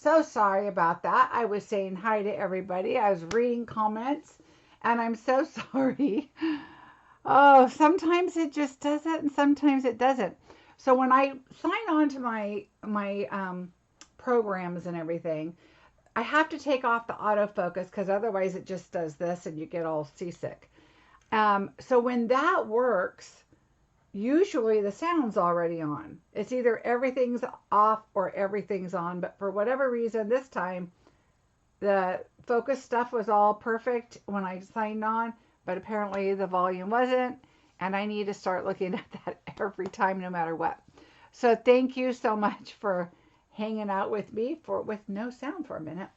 So sorry about that. I was saying hi to everybody. I was reading comments, and I'm so sorry. Oh, sometimes it just does it, and sometimes it doesn't. So when I sign on to my programs and everything, I have to take off the autofocus because otherwise it just does this, and you get all seasick. So when that works, usually the sound's already on. It's either everything's off or everything's on, but for whatever reason, this time the focus stuff was all perfect when I signed on, but apparently the volume wasn't, and I need to start looking at that every time, no matter what. So thank you so much for hanging out with me with no sound for a minute.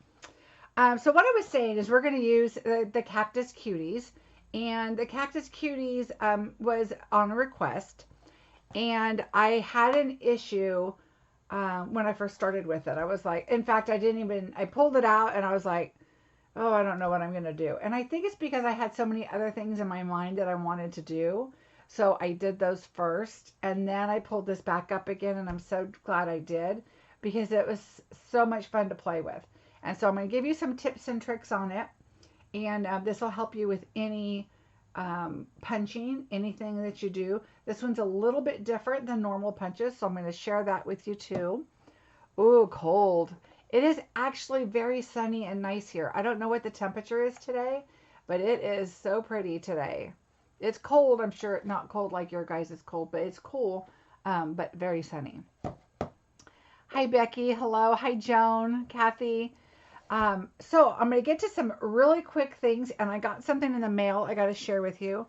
So what I was saying is we're going to use the Cactus Cuties, and the Cactus Cuties was on a request, and I had an issue when I first started with it. I was like, in fact, I pulled it out and I was like, oh, I don't know what I'm going to do. And I think it's because I had so many other things in my mind that I wanted to do. So I did those first, and then I pulled this back up again, and I'm so glad I did because it was so much fun to play with. And so I'm going to give you some tips and tricks on it, and this will help you with any punching, anything that you do. This one's a little bit different than normal punches, so I'm going to share that with you too. Ooh, cold. It is actually very sunny and nice here. I don't know what the temperature is today, but it is so pretty today. It's cold, I'm sure. Not cold like your guys' is cold, but it's cool, but very sunny. Hi, Becky. Hello. Hi, Joan. Kathy. So I'm going to get to some really quick things, and I got something in the mail I got to share with you.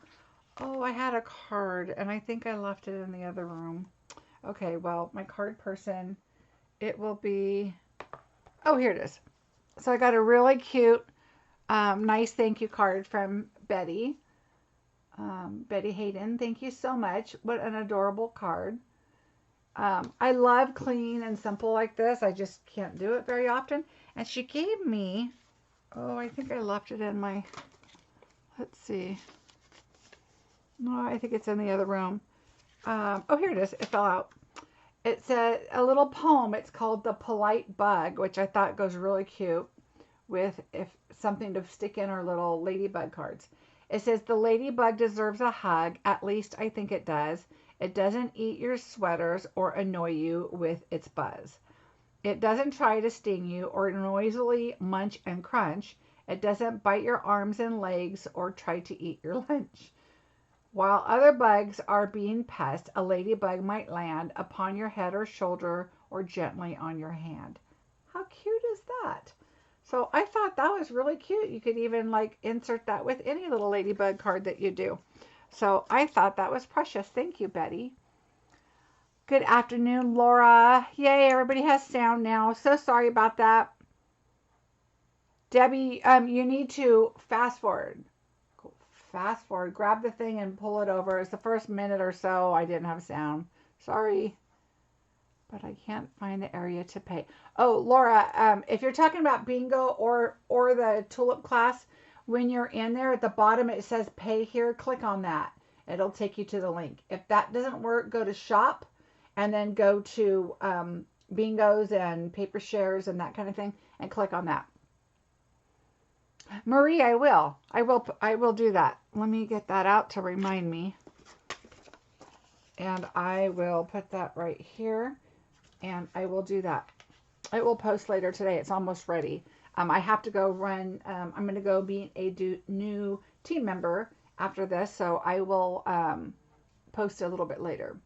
Oh, I had a card, and I think I left it in the other room. Okay, well, my card person, it will be, oh, here it is. So I got a really cute, nice thank you card from Betty. Betty Hayden, thank you so much. What an adorable card. I love clean and simple like this. I just can't do it very often. And she gave me, oh, I think I left it in my, let's see. No, I think it's in the other room. Oh, here it is. It fell out. It's a little poem. It's called The Polite Bug, which I thought goes really cute with something to stick in our little ladybug cards. It says, the ladybug deserves a hug. At least I think it does. It doesn't eat your sweaters or annoy you with its buzz. It doesn't try to sting you or noisily munch and crunch. It doesn't bite your arms and legs or try to eat your lunch. While other bugs are being pests, a ladybug might land upon your head or shoulder or gently on your hand. How cute is that? So I thought that was really cute. You could even like insert that with any little ladybug card that you do. So I thought that was precious. Thank you, Betty. Good afternoon, Laura. Yay, everybody has sound now. So sorry about that. Debbie, you need to fast forward. Fast forward. Grab the thing and pull it over. It's the first minute or so I didn't have sound. Sorry. But I can't find the area to pay. Oh, Laura, if you're talking about bingo or the tulip class, when you're in there at the bottom, it says pay here. Click on that. It'll take you to the link. If that doesn't work, go to shop and then go to bingos and paper shares and that kind of thing and click on that. Marie, I will do that. Let me get that out to remind me. And I will put that right here. And I will do that. It will post later today. It's almost ready. I have to go run. I'm going to go be a new team member after this. So I will post a little bit later.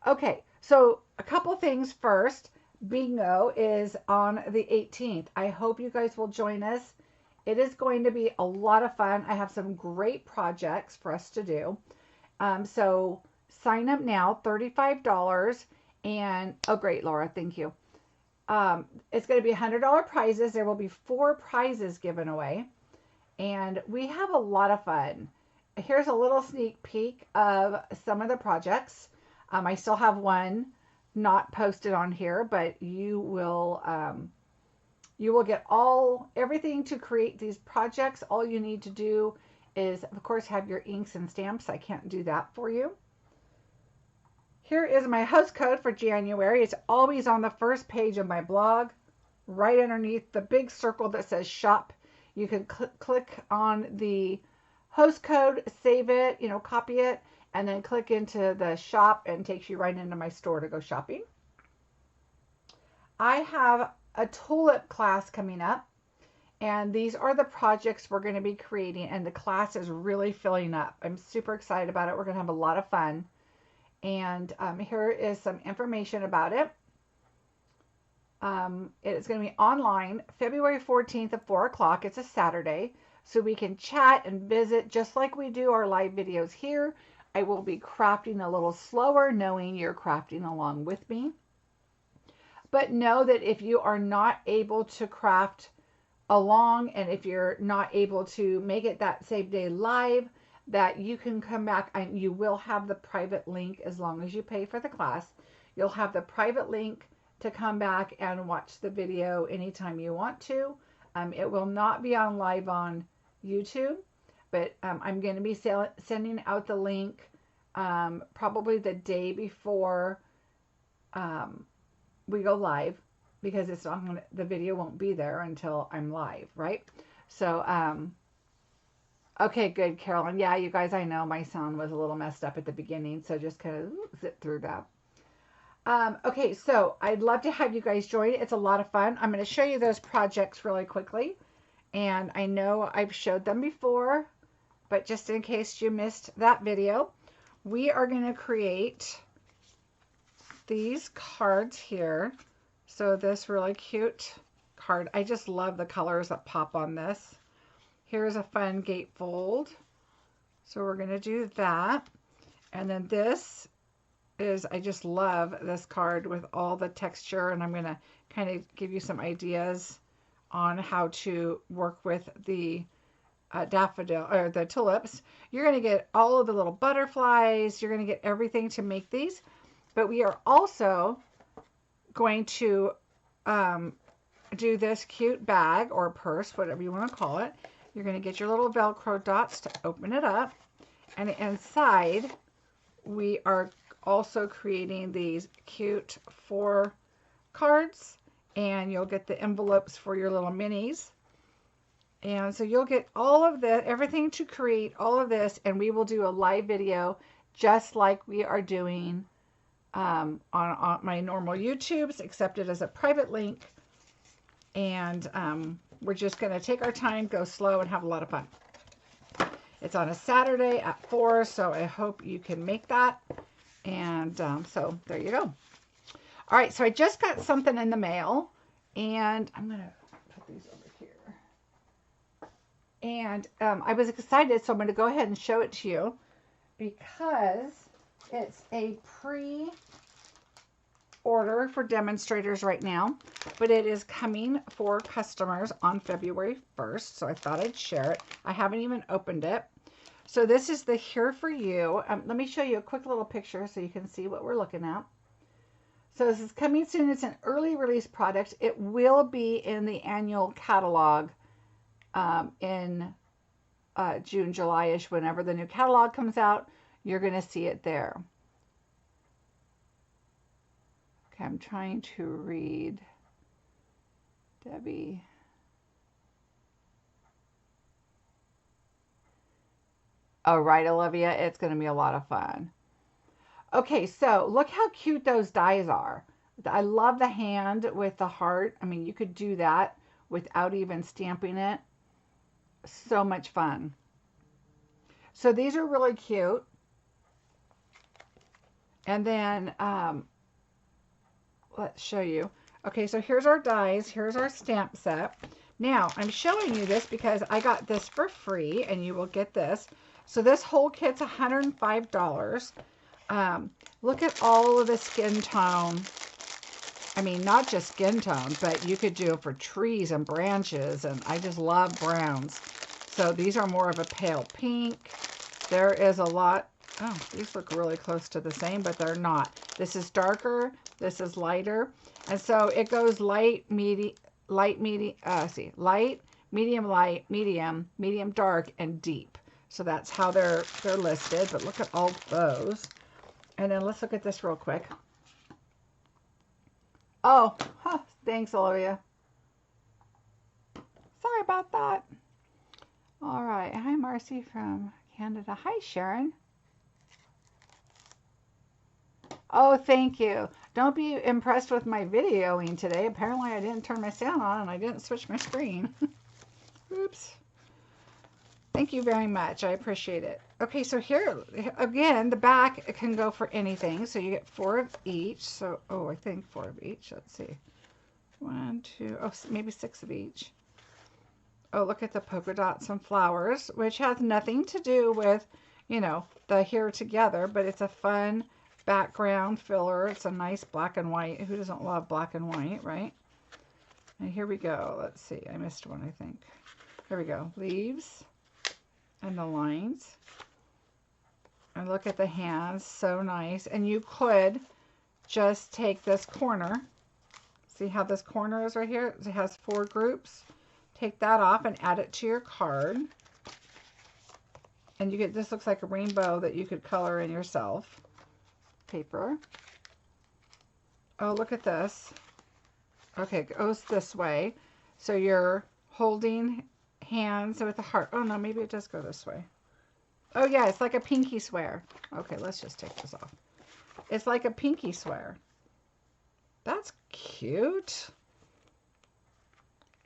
Okay. So a couple things first. Bingo is on the 18th. I hope you guys will join us. It is going to be a lot of fun. I have some great projects for us to do. So sign up now, $35. And, oh great, Laura, thank you. It's going to be $100 prizes. There will be 4 prizes given away. And we have a lot of fun. Here's a little sneak peek of some of the projects. I still have one not posted on here, but you will get everything to create these projects. All you need to do is, of course, have your inks and stamps. I can't do that for you. Here is my host code for January. It's always on the first page of my blog. right underneath the big circle that says shop. You can click on the host code, save it, copy it, and then click into the shop and takes you right into my store to go shopping. I have a tulip class coming up, and these are the projects we're going to be creating, and the class is really filling up. I'm super excited about it. We're going to have a lot of fun. And here is some information about it. It is going to be online February 14th at 4 o'clock. It's a Saturday, so we can chat and visit just like we do our live videos here. I will be crafting a little slower, knowing you're crafting along with me. But know that if you are not able to craft along, and if you're not able to make it that same day live, that you can come back and you will have the private link as long as you pay for the class. You'll have the private link to come back and watch the video anytime you want to. It will not be on live on YouTube, but I'm going to be sending out the link probably the day before we go live, because it's not gonna, the video won't be there until I'm live, right? So, okay, good, Carolyn. Yeah, you guys, I know my sound was a little messed up at the beginning, so just kind of zip through that. Okay, so I'd love to have you guys join. It's a lot of fun. I'm going to show you those projects really quickly, and I know I've showed them before, but just in case you missed that video, we are going to create these cards here. So this really cute card, I just love the colors that pop on this. Here's a fun gatefold. So we're going to do that. And then this is, I just love this card with all the texture, and I'm going to kind of give you some ideas on how to work with the daffodil or the tulips. You're going to get all of the little butterflies. You're going to get everything to make these. But we are also going to do this cute bag or purse, whatever you want to call it. You're going to get your little Velcro dots to open it up. And inside, we are also creating these cute 4 cards. And you'll get the envelopes for your little minis. And so you'll get all of this, everything to create all of this. And we will do a live video just like we are doing on my normal YouTubes, except it is a private link. And we're just going to take our time, go slow, and have a lot of fun. It's on a Saturday at 4, so I hope you can make that. And so there you go. All right, so I just got something in the mail, and I'm going to put these over here. And I was excited, so I'm going to go ahead and show it to you, because it's a pre-order for demonstrators right now, but it is coming for customers on February 1st, so I thought I'd share it. I haven't even opened it. So this is the Here For You. Let me show you a quick little picture so you can see what we're looking at. So this is coming soon. It's an early release product. It will be in the annual catalog in June, July-ish, whenever the new catalog comes out. You're going to see it there. Okay, I'm trying to read Debbie. Oh, right, Olivia. It's going to be a lot of fun. Okay, so look how cute those dies are. I love the hand with the heart. I mean, you could do that without even stamping it. So much fun. So these are really cute. And then let's show you. Okay, so here's our dies. Here's our stamp set. Now, I'm showing you this because I got this for free, and you will get this. So this whole kit's $105. Look at all of the skin tone. I mean, not just skin tone, but you could do it for trees and branches, and I just love browns. So these are more of a pale pink. There is a lot. Oh, these look really close to the same, but they're not. This is darker. This is lighter. And so it goes light, medium, light, medium light, medium dark, and deep. So that's how they're listed. But look at all those. And then let's look at this real quick. Oh, thanks, Olivia. Sorry about that. All right. Hi, Marcie from Canada. Hi, Sharon. Oh, thank you. Don't be impressed with my videoing today. Apparently, I didn't turn my sound on and I didn't switch my screen. Oops. Thank you very much. I appreciate it. Okay, so here, again, the back can go for anything. So you get 4 of each. So, oh, I think 4 of each. Let's see. 1, 2, oh, maybe 6 of each. Oh, look at the polka dots and flowers, which has nothing to do with, you know, the here together, but it's a fun background filler. It's a nice black and white. Who doesn't love black and white, right? And here we go. Let's see. I missed one, I think. Here we go. Leaves and the lines. And look at the hands. So nice. And you could just take this corner. See how this corner is right here? It has 4 groups. Take that off and add it to your card. And you get, this looks like a rainbow that you could color in yourself. Paper. Oh, look at this. Okay, it goes this way. So you're holding hands with a heart. Oh no, maybe it does go this way. Oh yeah, it's like a pinky swear. Okay, let's just take this off. It's like a pinky swear. That's cute.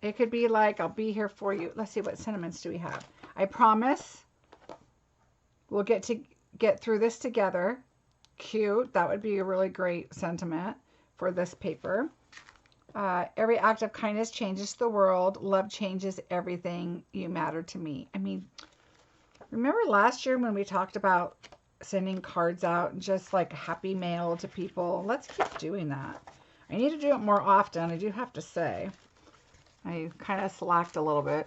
It could be like, I'll be here for you. Let's see, what sentiments do we have? I promise we'll get through this together. Cute. That would be a really great sentiment for this paper. Every act of kindness changes the world. Love changes everything. You matter to me. I mean, remember last year when we talked about sending cards out and just like happy mail to people? Let's keep doing that. I need to do it more often, I do have to say. I kind of slacked a little bit.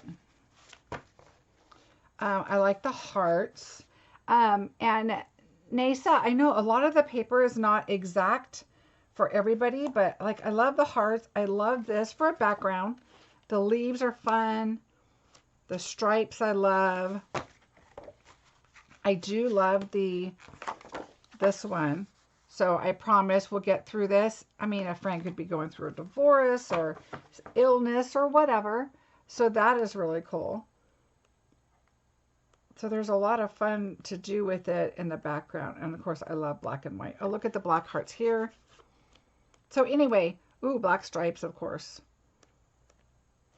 I like the hearts. And Nasa, I know a lot of the paper is not exact for everybody, but like I love the hearts. I love this for a background. The leaves are fun. The stripes I love. I do love this one. So I promise we'll get through this. I mean, a friend could be going through a divorce or illness or whatever. So that is really cool. So there's a lot of fun to do with it in the background. And of course, I love black and white. Oh, look at the black hearts here. So anyway, ooh, black stripes, of course.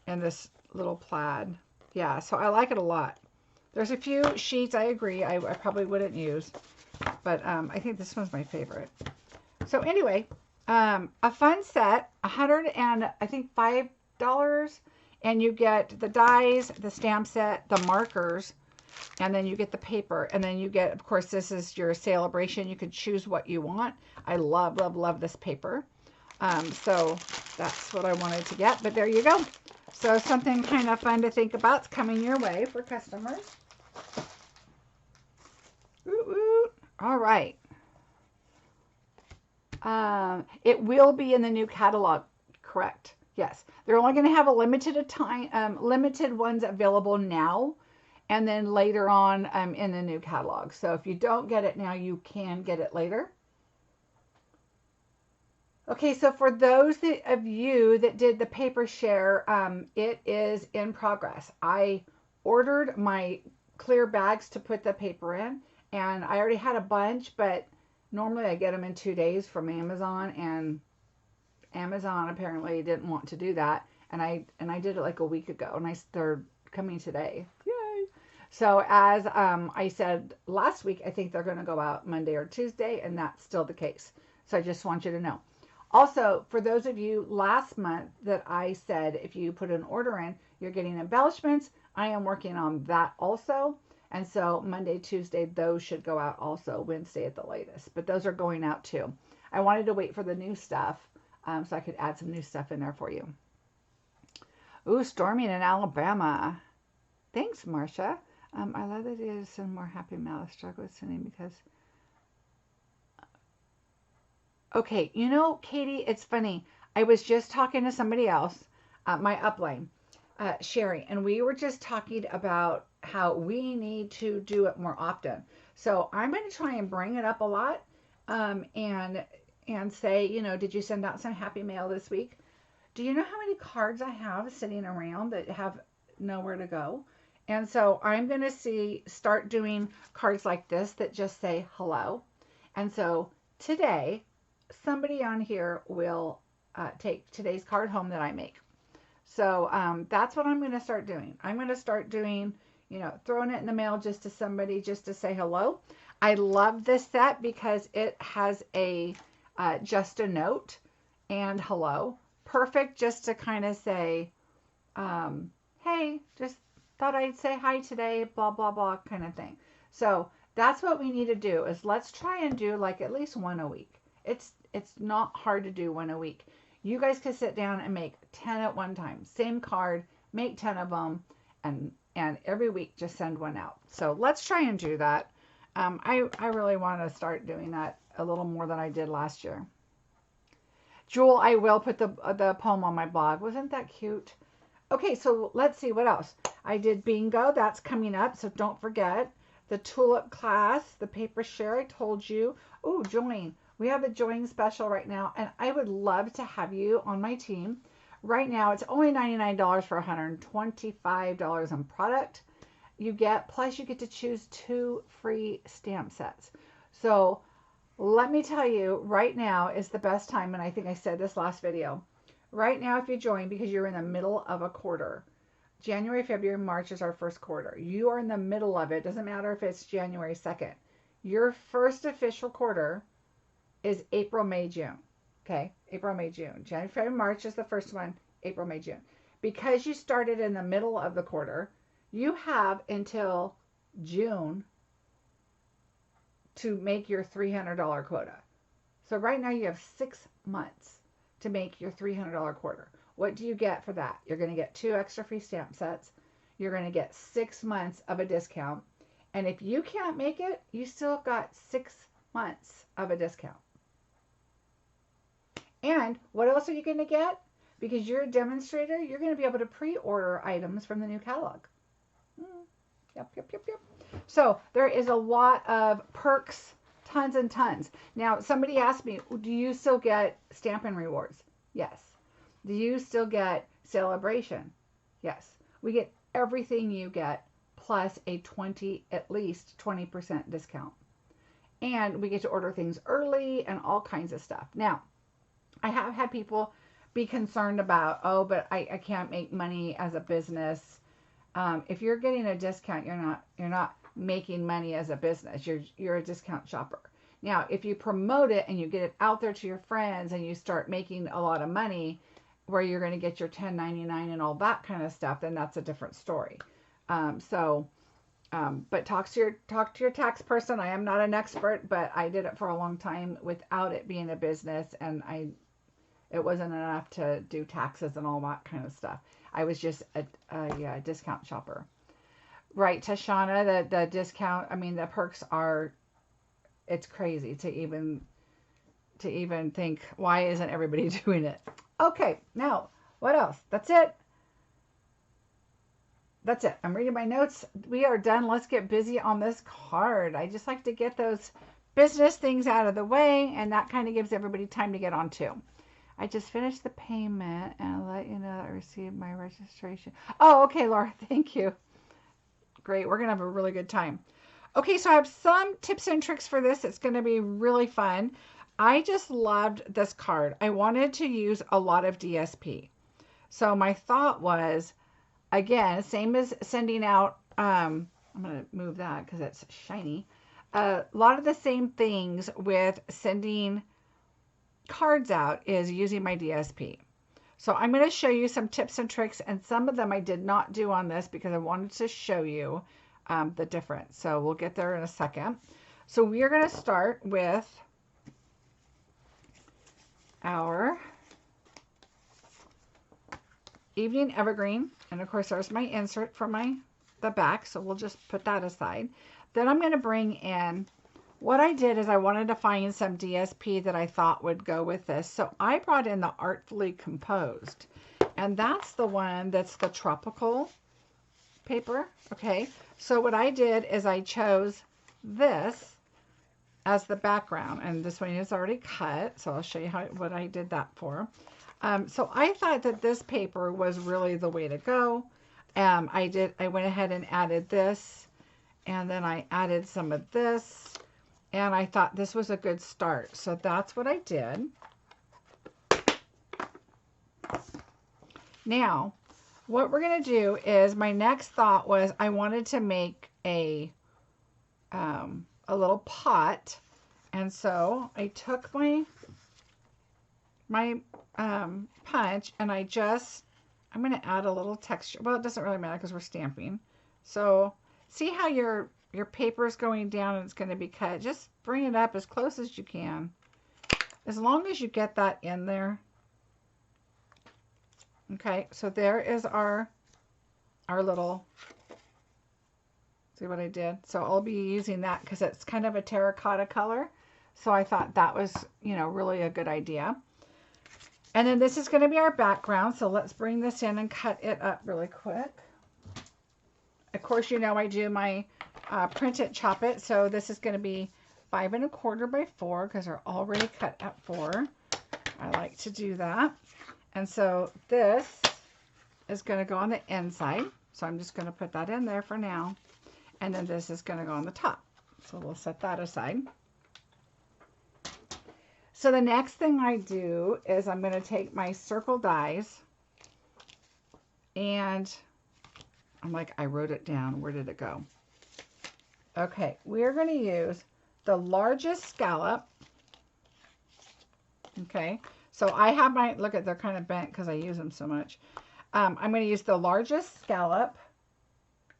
And this little plaid. Yeah, so I like it a lot. There's a few sheets I agree I probably wouldn't use. But I think this one's my favorite. So anyway, a fun set, $105, and you get the dies, the stamp set, the markers, and then you get the paper, and then you get, of course, this is your celebration. You can choose what you want. I love, love, love this paper. So that's what I wanted to get, but there you go. So something kind of fun to think about is coming your way for customers. Ooh, ooh. All right. It will be in the new catalog, correct? Yes. They're only going to have a limited ones available now, and then later on in the new catalog. So if you don't get it now, you can get it later. Okay, so for those of you that did the paper share, it is in progress. I ordered my clear bags to put the paper in. And I already had a bunch, but normally I get them in 2 days from Amazon, and Amazon apparently didn't want to do that. And I did it like a week ago, and they're coming today. Yay! So as I said last week, I think they're going to go out Monday or Tuesday, and that's still the case. So I just want you to know. Also, for those of you last month that I said if you put an order in, you're getting embellishments, I am working on that also. And so Monday, Tuesday, those should go out also, Wednesday at the latest. But those are going out too. I wanted to wait for the new stuff so I could add some new stuff in there for you. Ooh, storming in Alabama. Thanks, Marcia. I love that it is some more happy mail. I struggle with sending because... Okay, you know, Katie, it's funny. I was just talking to somebody else, my upline, Sherry, and we were just talking about how we need to do it more often. So I'm going to try and bring it up a lot and say, you know, did you send out some happy mail this week? Do you know how many cards I have sitting around that have know where to go. And so I'm going to start doing cards like this that just say hello. And so today, somebody on here will take today's card home that I make. So that's what I'm going to start doing. I'm going to start doing, throwing it in the mail just to somebody just to say hello. I love this set because it has a just a note and hello. Perfect just to kind of say, hey, just thought I'd say hi today, blah, blah, blah kind of thing. So that's what we need to do is let's try and do like at least one a week. It's not hard to do one a week. You guys could sit down and make 10 at one time. Same card, make 10 of them, and every week just send one out. So let's try and do that. I really want to start doing that a little more than I did last year. Jewel, I will put the poem on my blog. Wasn't that cute? Okay, so let's see what else. I did bingo. That's coming up, so don't forget. The tulip class, the paper share, I told you. Oh, join. We have a join special right now, and I would love to have you on my team. Right now, it's only $99 for $125 on product. Plus you get to choose 2 free stamp sets. So let me tell you, right now is the best time, and I think I said this last video. Right now, if you join, because you're in the middle of a quarter, January, February, March is our first quarter. You are in the middle of it. Doesn't matter if it's January 2nd. Your first official quarter is April, May, June. Okay? April, May, June. January, February, March is the first one. April, May, June. Because you started in the middle of the quarter, you have until June to make your $300 quota. So right now you have 6 months to make your $300 quarter. What do you get for that? You're going to get 2 extra free stamp sets. You're going to get 6 months of a discount. And if you can't make it, you still got 6 months of a discount. And what else are you going to get? Because you're a demonstrator, you're going to be able to pre-order items from the new catalog. Yep. So there is a lot of perks, tons and tons. Now, somebody asked me, do you still get Stampin' Rewards? Yes. Do you still get Celebration? Yes. We get everything you get plus at least 20% discount. And we get to order things early and all kinds of stuff. Now, I have had people be concerned about, but I can't make money as a business. If you're getting a discount, you're not making money as a business. You're a discount shopper. Now, if you promote it and you get it out there to your friends and you start making a lot of money where you're going to get your $10.99 and all that kind of stuff, then that's a different story. But talk to your tax person. I am not an expert, but I did it for a long time without it being a business, and it wasn't enough to do taxes and all that kind of stuff. I was just a discount shopper. Right, Tashana, the discount, the perks are, it's crazy to even think, why isn't everybody doing it? Okay, now, what else? That's it. That's it. I'm reading my notes. We are done. Let's get busy on this card. I just like to get those business things out of the way, and that kind of gives everybody time to get on too. I just finished the payment, and I'll let you know that I received my registration. Oh, okay, Laura. Thank you. Great. We're going to have a really good time. Okay, so I have some tips and tricks for this. It's going to be really fun. I just loved this card. I wanted to use a lot of DSP. So my thought was, again, same as sending out, I'm going to move that because it's shiny. A lot of the same things with sending cards out is using my DSP. So I'm going to show you some tips and tricks, and some of them I did not do on this because I wanted to show you the difference. So we'll get there in a second. So we are going to start with our Evening Evergreen, and of course there's my insert for the back, so we'll just put that aside. Then I'm going to bring in, what I did is I wanted to find some DSP that I thought would go with this, so I brought in the Artfully Composed, and that's the one that's the tropical paper. Okay, so what I did is I chose this as the background, and this one is already cut, so I'll show you what I did that for. So I thought that this paper was really the way to go. I went ahead and added this, and then I added some of this, and I thought this was a good start. So that's what I did. Now, what we're going to do is, my next thought was I wanted to make a little pot. And so I took my punch, and I'm going to add a little texture. Well, it doesn't really matter because we're stamping. So see how your paper is going down and it's going to be cut. Just bring it up as close as you can. As long as you get that in there. Okay, so there is our little, see what I did? So I'll be using that because it's kind of a terracotta color. So I thought that was, you know, really a good idea. And then this is going to be our background. So let's bring this in and cut it up really quick. Of course, you know, I do my print it, chop it. So this is going to be 5 1/4 by 4 because they're already cut at 4. I like to do that. And so this is going to go on the inside. So I'm just going to put that in there for now. And then this is going to go on the top. So we'll set that aside. So the next thing I do is I'm going to take my circle dies, and I'm like, I wrote it down. Where did it go? Okay, we're going to use the largest scallop. Okay, so I have my, look at, they're kind of bent because I use them so much. I'm going to use the largest scallop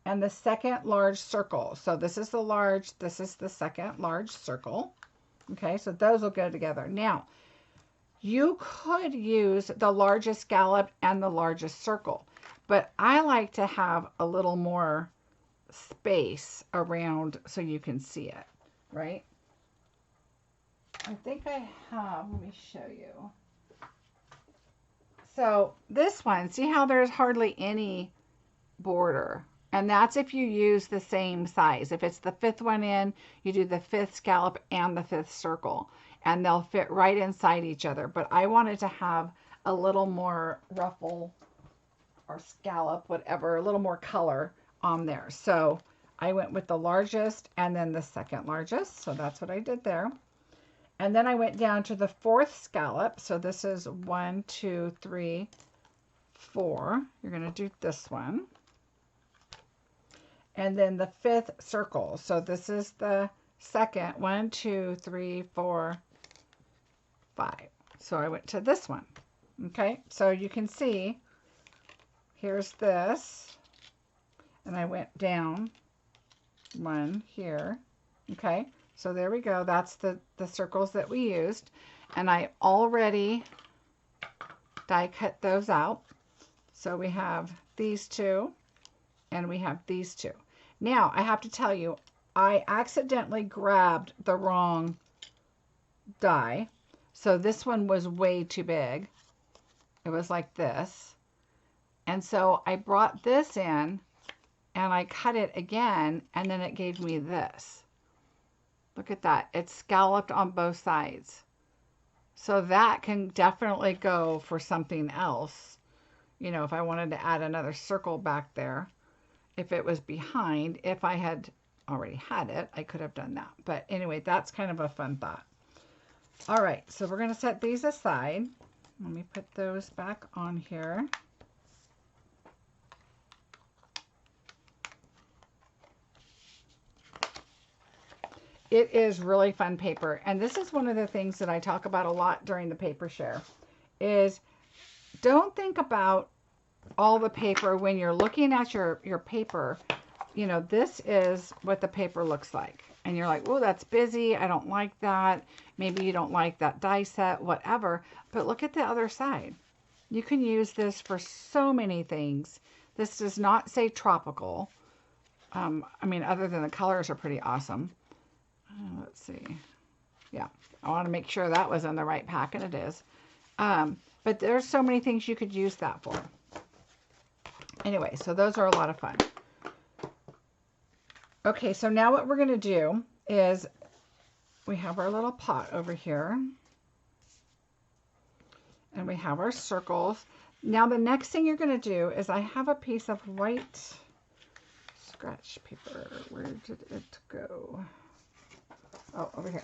and the second large circle. So this is the large, this is the second large circle. Okay, so those will go together. Now, you could use the largest scallop and the largest circle, but I like to have a little more space around so you can see it, right? I think I have, let me show you. So this one, see how there's hardly any border? And that's if you use the same size. If it's the 5th one in, you do the 5th scallop and the 5th circle, and they'll fit right inside each other. But I wanted to have a little more ruffle or scallop, whatever, a little more color on there. So I went with the largest and then the second largest. So that's what I did there. And then I went down to the 4th scallop. So this is 1, 2, 3, 4. You're going to do this one. And then the 5th circle. So this is the second. 1, 2, 3, 4, 5. So I went to this one. Okay, so you can see, here's this. And I went down one here. Okay, so there we go. That's the circles that we used. And I already die cut those out. So we have these two. And we have these two. Now, I have to tell you, I accidentally grabbed the wrong die. So this one was way too big. It was like this. And so I brought this in and I cut it again, and then it gave me this. Look at that. It's scalloped on both sides. So that can definitely go for something else. You know, if I wanted to add another circle back there. If it was behind, if I had already had it, I could have done that. But anyway, that's kind of a fun thought. All right, so we're going to set these aside. Let me put those back on here. It is really fun paper. And this is one of the things that I talk about a lot during the paper share, is don't think about all the paper when you're looking at your paper. You know, this is what the paper looks like, and you're like, oh, that's busy, I don't like that. Maybe you don't like that die set, whatever, but look at the other side. You can use this for so many things. This does not say tropical. I mean, other than the colors are pretty awesome. Let's see. Yeah, I want to make sure that was in the right pack, and it is. But there's so many things you could use that for. Anyway, so those are a lot of fun. Okay, so now what we're going to do is we have our little pot over here. And we have our circles. Now the next thing you're going to do is I have a piece of white scratch paper. Where did it go? Oh, over here.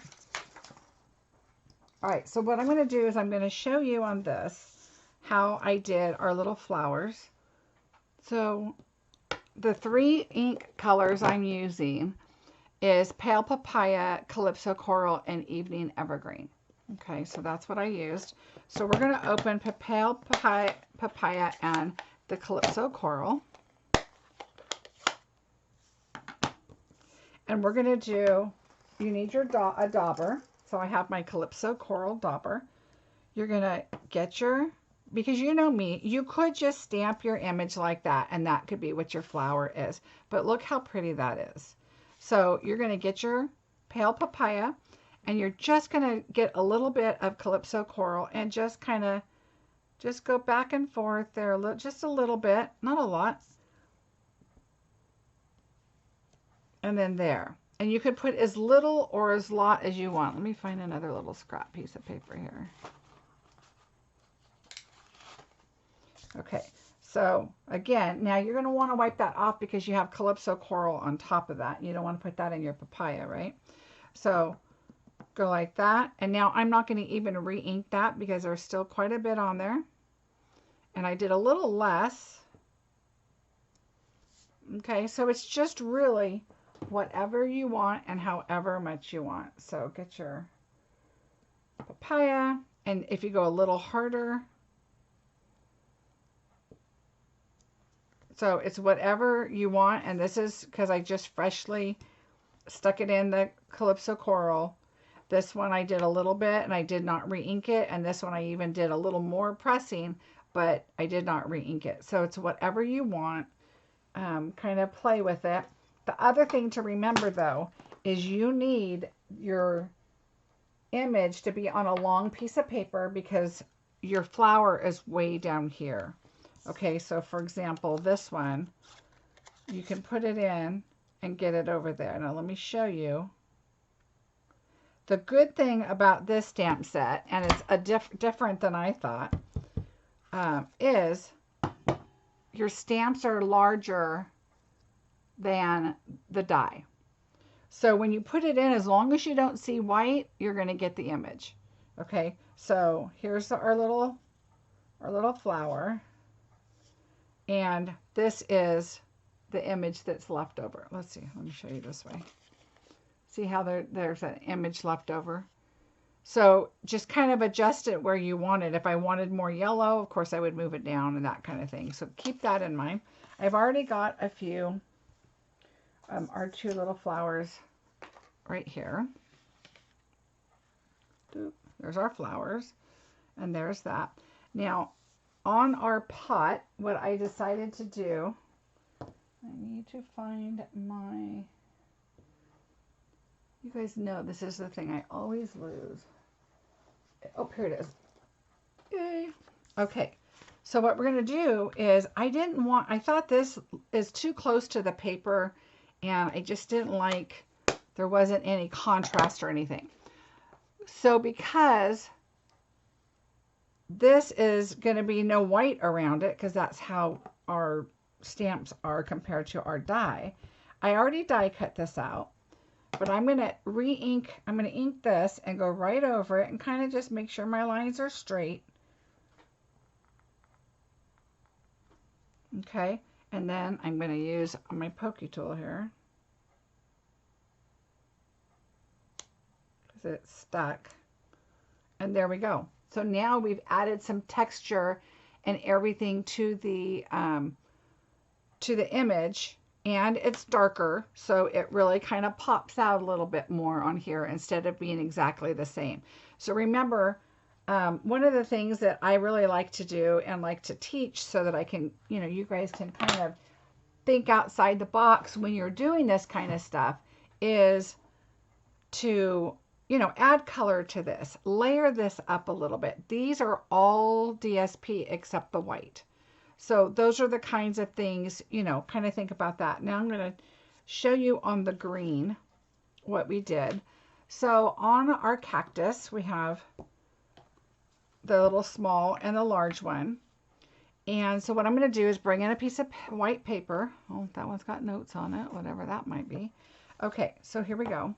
All right, so what I'm going to do is I'm going to show you on this how I did our little flowers. So the 3 ink colors I'm using is Pale Papaya, Calypso Coral, and Evening Evergreen. Okay, so that's what I used. So we're going to open Pale Papaya and the Calypso Coral. And we're going to do, you need your a dauber. So I have my Calypso Coral dauber. You're going to get your, because you know me, you could just stamp your image like that and that could be what your flower is. But look how pretty that is. So you're going to get your Pale Papaya and you're just going to get a little bit of Calypso Coral and just kind of just go back and forth there, just a little bit, not a lot. And then there. And you could put as little or as lot as you want. Let me find another little scrap piece of paper here. Okay, so again, now you're going to want to wipe that off because you have Calypso Coral on top of that. You don't want to put that in your papaya, right? So go like that. And now I'm not going to even re-ink that because there's still quite a bit on there. And I did a little less. Okay, so it's just really whatever you want and however much you want. So get your papaya, and if you go a little harder, so it's whatever you want. And this is because I just freshly stuck it in the Calypso Coral. This one I did a little bit and I did not re-ink it, and this one I even did a little more pressing, but I did not re-ink it. So it's whatever you want. Kind of play with it. The other thing to remember though is you need your image to be on a long piece of paper because your flower is way down here. Okay, so for example, this one, you can put it in and get it over there. Now let me show you. The good thing about this stamp set, and it's a different than I thought, is your stamps are larger than the die. So when you put it in, as long as you don't see white, you're going to get the image. Okay, so here's our little flower, and this is the image that's left over. Let's see, let me show you this way. See how there's an image left over? So just kind of adjust it where you want it. If I wanted more yellow, of course I would move it down and that kind of thing. So keep that in mind. I've already got a few, our 2 little flowers right here. There's our flowers, and there's that. Now, on our pot, what I decided to do, I need to find my, you guys know this is the thing I always lose. Oh, here it is. Yay. Okay, so what we're going to do is, I thought this is too close to the paper, and I just didn't like, there wasn't any contrast or anything. So because this is going to be no white around it, because that's how our stamps are compared to our die, I already die cut this out. But I'm going to re-ink, I'm going to ink this and go right over it and kind of just make sure my lines are straight. Okay, and then I'm going to use my pokey tool here because it's stuck. And there we go. So now we've added some texture and everything to the image. And it's darker, so it really kind of pops out a little bit more on here instead of being exactly the same. So remember, one of the things that I really like to do and like to teach so that I can, you guys can kind of think outside the box when you're doing this kind of stuff is to, add color to this, layer this up a little bit. These are all DSP except the white. So those are the kinds of things, kind of think about that. Now I'm going to show you on the green what we did. So on our cactus, we have the little small and the large one. And so what I'm going to do is bring in a piece of white paper. Oh, that one's got notes on it, whatever that might be. Okay, so here we go.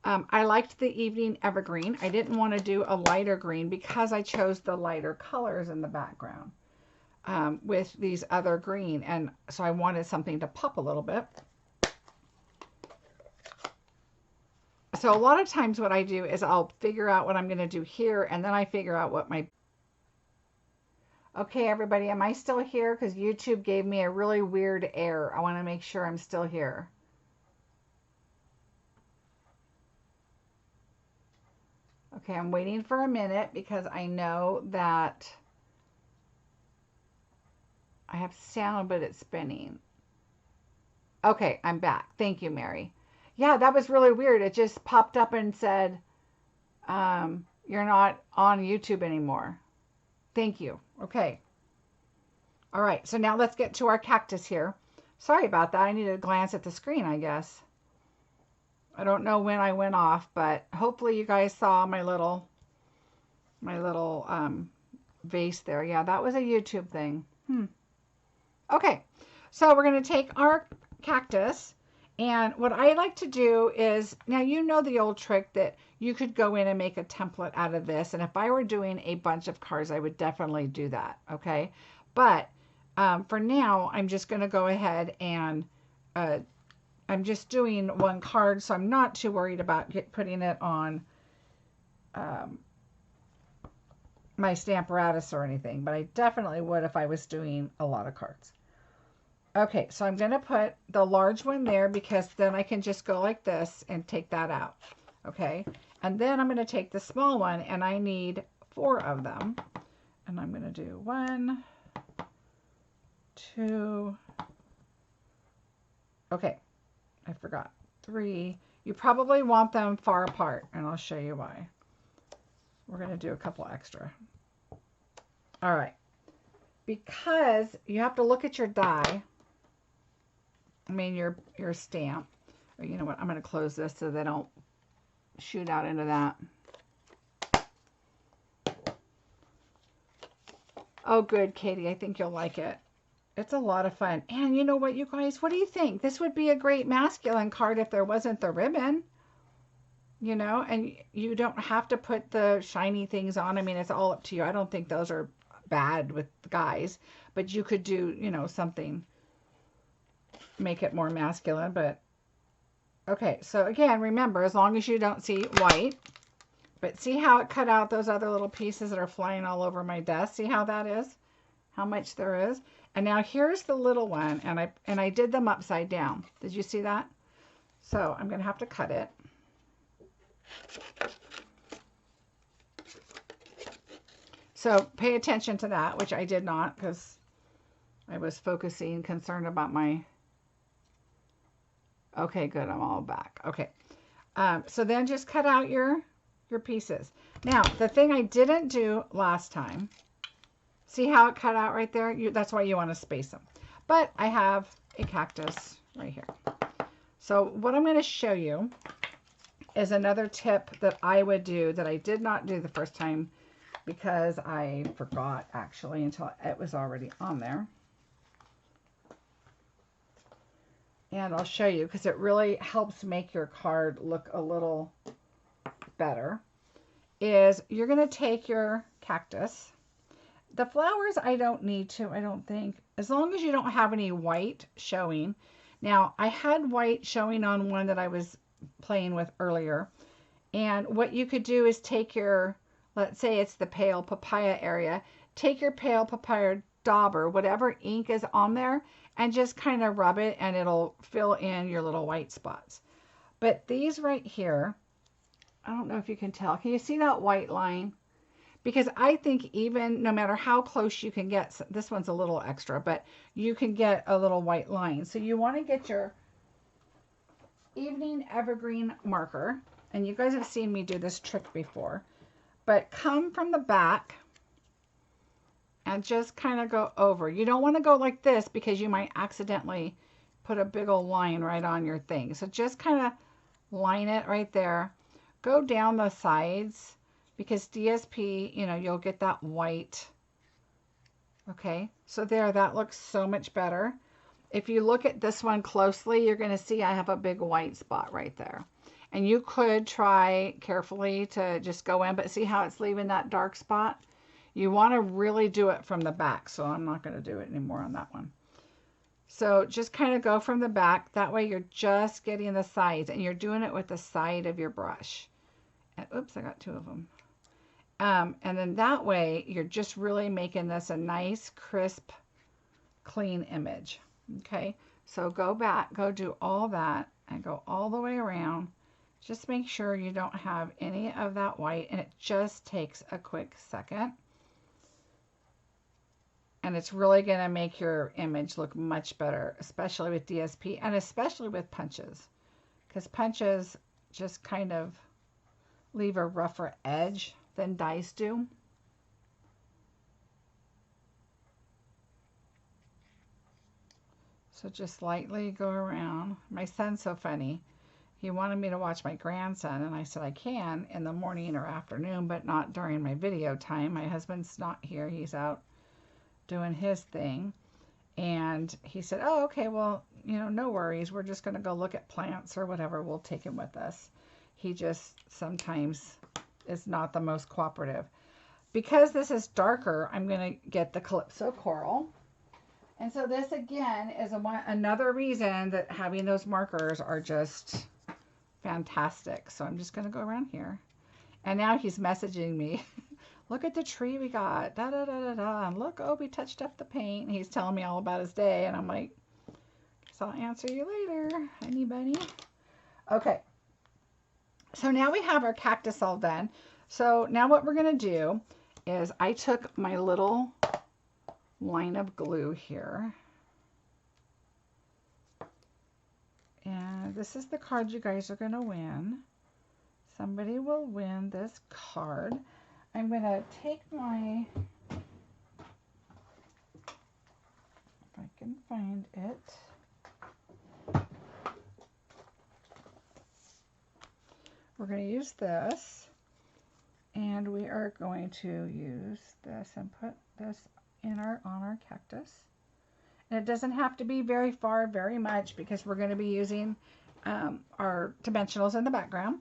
I liked the evening evergreen. I didn't want to do a lighter green because I chose the lighter colors in the background with these other green. And so I wanted something to pop a little bit. So a lot of times what I do is I'll figure out what I'm going to do here, and then I figure out what my... Okay, everybody, am I still here? Because YouTube gave me a really weird error. I want to make sure I'm still here. Okay, I'm waiting for a minute because I know that I have sound, but it's spinning. Okay, I'm back. Thank you, Mary. Yeah, that was really weird. It just popped up and said, you're not on YouTube anymore. Thank you. Okay. All right, so now let's get to our cactus here. Sorry about that. I needed to glance at the screen, I guess. I don't know when I went off, but hopefully you guys saw my little vase there. Yeah, that was a YouTube thing. Okay, so we're going to take our cactus, and what I like to do is, now you know the old trick that you could go in and make a template out of this, and if I were doing a bunch of cards, I would definitely do that, okay? But for now, I'm just going to go ahead and I'm just doing one card, so I'm not too worried about putting it on my Stamparatus or anything, but I definitely would if I was doing a lot of cards. Okay, so I'm going to put the large one there because then I can just go like this and take that out. Okay, and then I'm going to take the small one, and I need 4 of them. And I'm going to do 1, 2, okay, I forgot, 3. You probably want them far apart, and I'll show you why. We're going to do a couple extra. All right, because you have to look at your die. I mean your stamp. Or you know what? I'm going to close this so they don't shoot out into that. Oh, good, Katie. I think you'll like it. It's a lot of fun. And you know what, you guys? What do you think? This would be a great masculine card if there wasn't the ribbon. You know, and you don't have to put the shiny things on. I mean, it's all up to you. I don't think those are bad with guys, but you could do, you know, something, make it more masculine. But okay, so again, remember, as long as you don't see white, but see how it cut out those other little pieces that are flying all over my desk? See how that is? How much there is? And now here's the little one, and I did them upside down. Did you see that? So I'm going to have to cut it. So pay attention to that, which I did not because I was focusing, concerned about my... Okay, good. I'm all back. Okay. So then just cut out your pieces. Now, the thing I didn't do last time, see how it cut out right there? That's why you want to space them. But I have a cactus right here. So what I'm going to show you is another tip that I would do that I did not do the first time because I forgot actually until it was already on there. And I'll show you because it really helps make your card look a little better. Is you're going to take your cactus. The flowers I don't need to, I don't think, as long as you don't have any white showing. Now I had white showing on one that I was playing with earlier, and what you could do is take your, let's say it's the pale papaya area, take your pale papaya dauber, whatever ink is on there, and just kind of rub it and it'll fill in your little white spots. But these right here, I don't know if you can tell, can you see that white line? Because I think even no matter how close you can get, this one's a little extra, but you can get a little white line. So you want to get your evening evergreen marker, and you guys have seen me do this trick before, but come from the back and just kind of go over. You don't want to go like this because you might accidentally put a big old line right on your thing. So just kind of line it right there. Go down the sides because DSP, you know, you'll get that white. Okay, so there, that looks so much better. If you look at this one closely, you're going to see I have a big white spot right there. And you could try carefully to just go in, but see how it's leaving that dark spot? You want to really do it from the back, so I'm not going to do it anymore on that one. So just kind of go from the back. That way you're just getting the sides, and you're doing it with the side of your brush. And, oops, I got two of them. And then that way you're just really making this a nice, crisp, clean image. Okay, so go back, go do all that, and go all the way around. Just make sure you don't have any of that white, and it just takes a quick second. And it's really going to make your image look much better, especially with DSP and especially with punches, because punches just kind of leave a rougher edge than dies do. So just lightly go around. My son's so funny. He wanted me to watch my grandson, and I said I can in the morning or afternoon, but not during my video time. My husband's not here. He's out doing his thing. And he said, oh, okay, well, you know, no worries. We're just going to go look at plants or whatever. We'll take him with us. He just sometimes is not the most cooperative. Because this is darker, I'm going to get the Calypso Coral. And so this, again, is another reason that having those markers are just fantastic. So I'm just going to go around here. And now he's messaging me. Look at the tree we got. Da, da, da, da, da. And look, Obi touched up the paint. And he's telling me all about his day. And I'm like, guess I'll answer you later, honey bunny. Okay. So now we have our cactus all done. So now what we're going to do is I took my little line of glue here. And this is the card you guys are going to win. Somebody will win this card. I'm going to take my, if I can find it. We're going to use this, and we are going to use this and put this in on our cactus. And it doesn't have to be very far, very much, because we're going to be using our dimensionals in the background.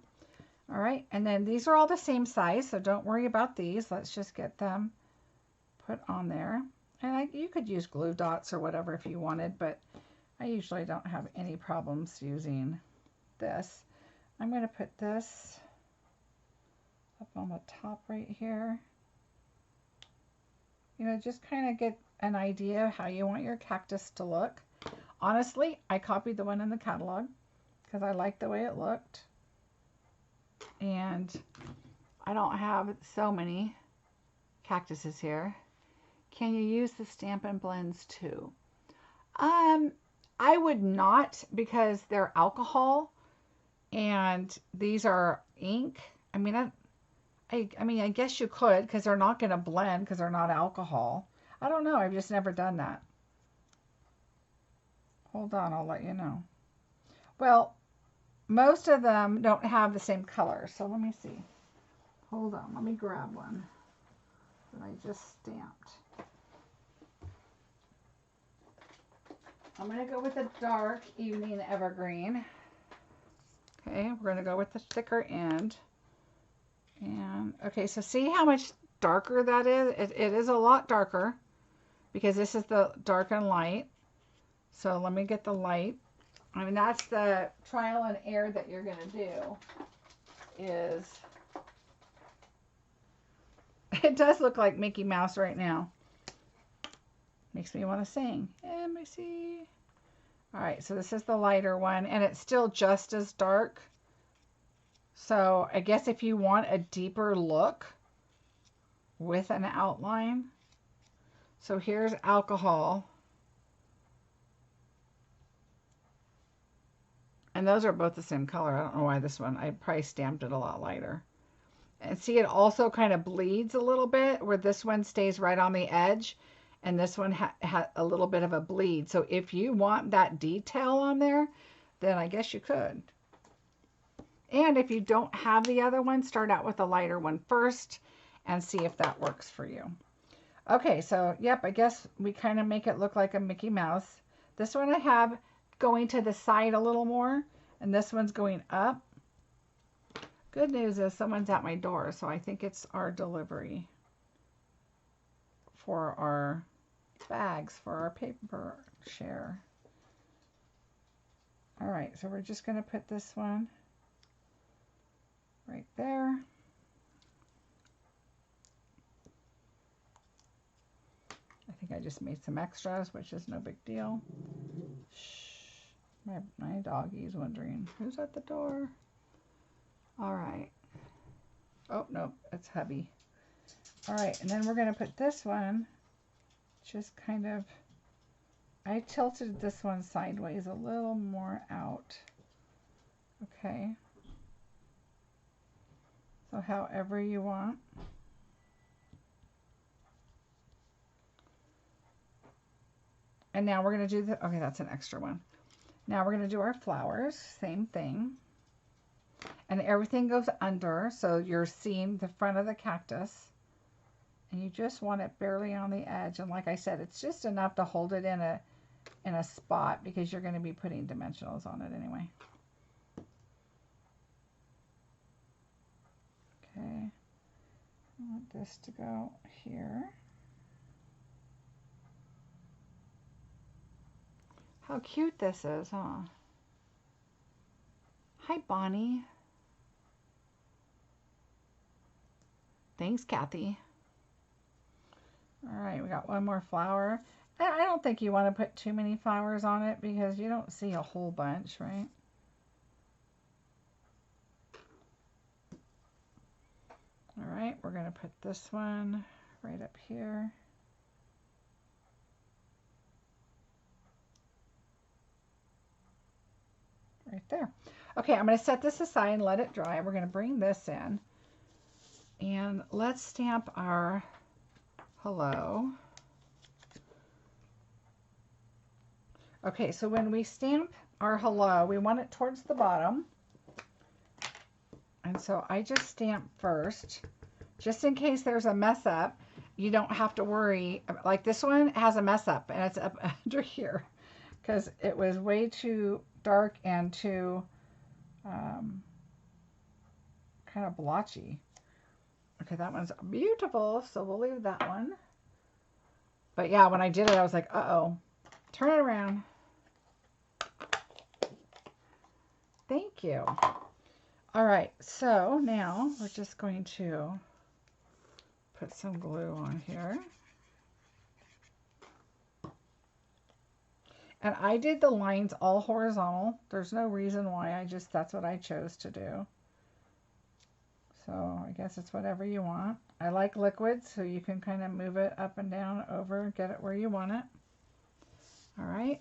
All right, and then these are all the same size, so don't worry about these. Let's just get them put on there. And you could use glue dots or whatever if you wanted, but I usually don't have any problems using this. I'm going to put this up on the top right here. You know, just kind of get an idea of how you want your cactus to look. Honestly, I copied the one in the catalog because I liked the way it looked. And I don't have so many cactuses here. Can you use the Stampin' Blends too? I would not, because they're alcohol and these are ink. I mean, I guess you could, because they're not going to blend because they're not alcohol. I don't know. I've just never done that. Hold on, I'll let you know. Well, most of them don't have the same color, so let me see. Hold on, let me grab one that I just stamped. I'm going to go with the dark Evening Evergreen. Okay, we're going to go with the thicker end. And okay, so see how much darker that is? It is a lot darker because this is the dark and light. So let me get the light. I mean, that's the trial and error that you're going to do is, it does look like Mickey Mouse right now. Makes me want to sing. M-I-C. All right, so this is the lighter one, and it's still just as dark. So I guess if you want a deeper look with an outline. So here's alcohol. And those are both the same color. I don't know why this one, I probably stamped it a lot lighter. And see, it also kind of bleeds a little bit, where this one stays right on the edge and this one had a little bit of a bleed. So if you want that detail on there, then I guess you could. And if you don't have the other one, start out with the lighter one first and see if that works for you. Okay, so yep, I guess we kind of make it look like a Mickey Mouse. This one I have going to the side a little more, and this one's going up. Good news is someone's at my door, so I think it's our delivery for our bags for our paper share. All right, so we're just going to put this one right there. I think I just made some extras, which is no big deal. Shh, my doggy's wondering who's at the door. All right. Oh, no, it's hubby. All right, and then we're going to put this one just kind of, I tilted this one sideways a little more out. Okay. So however you want. And now we're going to do the, okay, that's an extra one. Now we're going to do our flowers, same thing. And everything goes under, so you're seeing the front of the cactus. And you just want it barely on the edge. And like I said, it's just enough to hold it in a spot because you're going to be putting dimensionals on it anyway. Okay. I want this to go here. How cute this is, huh? Hi, Bonnie. Thanks, Kathy. All right, we got one more flower. I don't think you want to put too many flowers on it because you don't see a whole bunch, right? All right, we're going to put this one right up here. Right there. Okay, I'm going to set this aside and let it dry. We're going to bring this in. And let's stamp our hello. Okay, so when we stamp our hello, we want it towards the bottom. And so I just stamp first, just in case there's a mess up. You don't have to worry. Like this one has a mess up, and it's up under here because it was way too dark and too kind of blotchy. Okay, that one's beautiful, so we'll leave that one. But yeah, when I did it, I was like, uh-oh. Turn it around. Thank you. All right, so now we're just going to put some glue on here. And I did the lines all horizontal. There's no reason why, that's what I chose to do. So I guess it's whatever you want. I like liquid, so you can kind of move it up and down over, get it where you want it. All right.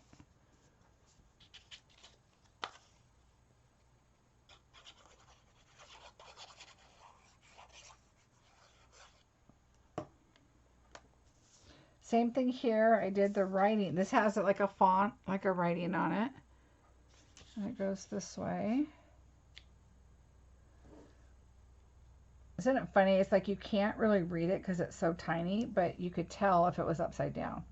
Same thing here. I did the writing. This has like a font, like a writing on it. And it goes this way. Isn't it funny? It's like you can't really read it because it's so tiny, but you could tell if it was upside down.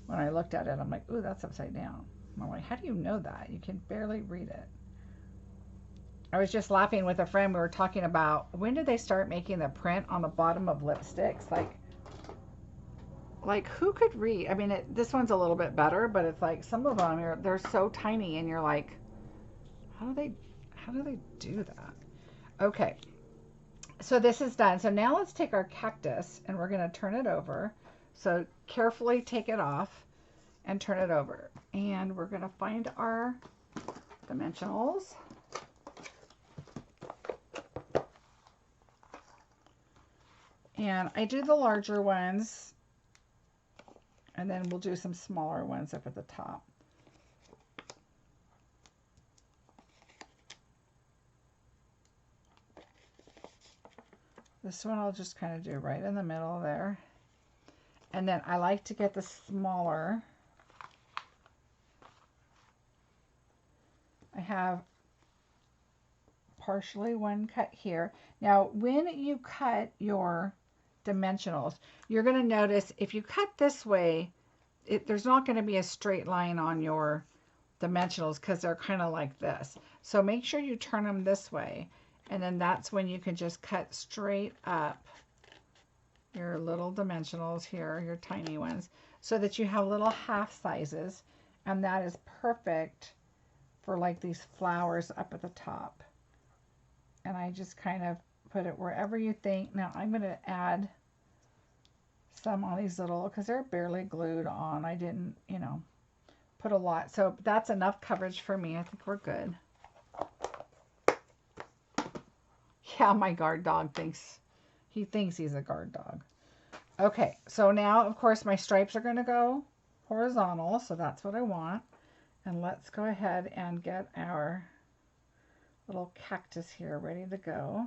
When I looked at it, I'm like, ooh, that's upside down. And I'm like, how do you know that? You can barely read it. I was just laughing with a friend. We were talking about when did they start making the print on the bottom of lipsticks? Like who could read? I mean, this one's a little bit better, but it's like some of them they're so tiny, and you're like, how do they do that? Okay. So this is done. So now let's take our cactus and we're going to turn it over. So carefully take it off and turn it over. And we're going to find our dimensionals. And I do the larger ones, and then we'll do some smaller ones up at the top. This one I'll just kind of do right in the middle there. And then I like to get the smaller. I have partially one cut here. Now, when you cut your dimensionals, you're going to notice if you cut this way, there's not going to be a straight line on your dimensionals because they're kind of like this. So make sure you turn them this way, and then that's when you can just cut straight up your little dimensionals here, your tiny ones, so that you have little half sizes, and that is perfect for like these flowers up at the top. And I just kind of put it wherever you think. Now I'm going to add some on these little, because they're barely glued on. I didn't, you know, put a lot. So that's enough coverage for me. I think we're good. Yeah, my guard dog thinks he's a guard dog. Okay, so now of course my stripes are going to go horizontal, so that's what I want. And let's go ahead and get our little cactus here ready to go.